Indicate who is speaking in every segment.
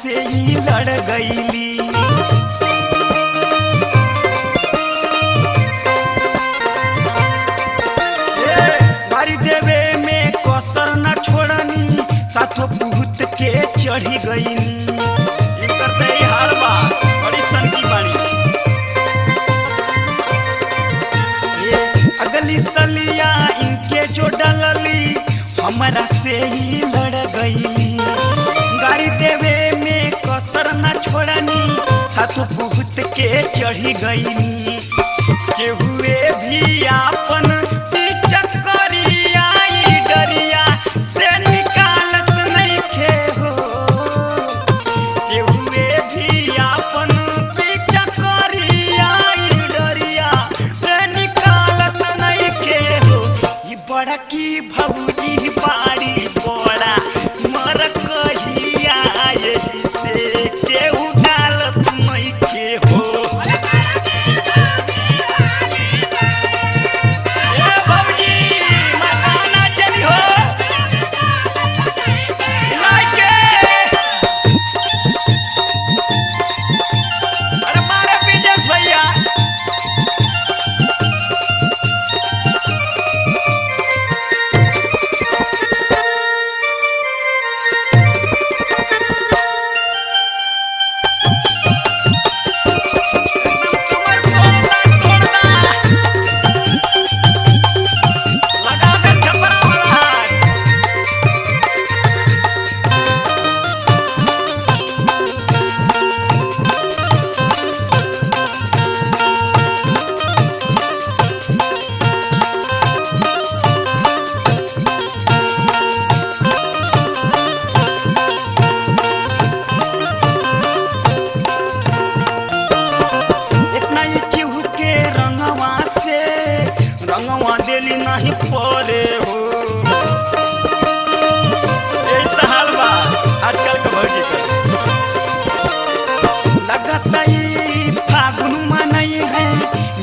Speaker 1: से ही लड़ गईली। गाड़ी देवे में कसर न छोड़नी, साथों पुहत के चढ़ी गईनी। हाल बा बड़ी सनकी बाड़ी। अगली सलिया इनके जो डलली, हमारा से ही लड़ गई। गाड़ी देवे में कसर न छोड़नी, साथों बहुत के चढ़ी गई। के हुए भी आपन चक्करिया डरिया से निकालत नहीं खे हो। के हुए भी आपन चक्करिया डरिया से निकालत नहीं खे हो। ये बड़ा की भौजी बाड़ी बड़ा मर कहिया से केहू डालत नहीं के हो। रंगवा देली नहीं परे हो। हाल बा आजकल के भौजी लगता ही फागुन में नहीं है,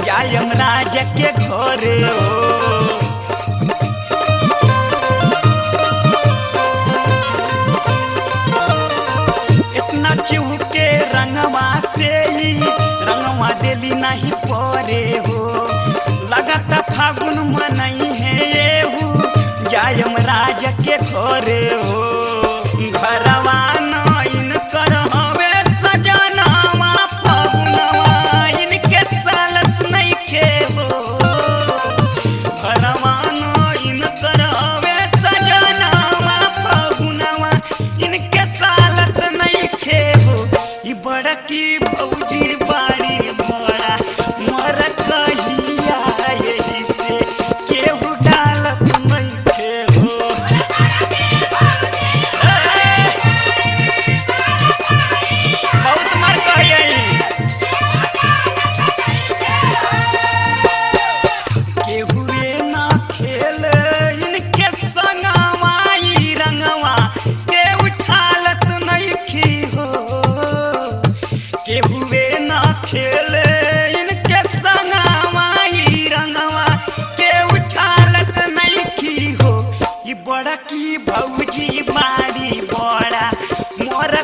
Speaker 1: जायम राज के घरे हो। इतना चिहू के रंगवा से ही रंगवा देली नहीं परे हो। लगता फागुन में नहीं है येहू, जायम राज के घरे हो। घरवा नईन कर हवे सजनवा, फागुनवा इनके सालत नहीं खे हो। घरवा नईन कर हवे सजनवा, फागुनवा इनके सालत नहीं खे हो। ई बड़ा की भौजी बाड़ी बड़ा मर कहिया से केहू डालत नहीं खे हो। बहुत मर केहुए ना खेल इनके संगवा, ई रंगवा के उठालत नहीं खी हो। केहुए ना खेल इनके संगवा, ई रंगवा के उठालत नहीं खी हो। ई बड़ा की भौजी बाड़ी बड़ा मोर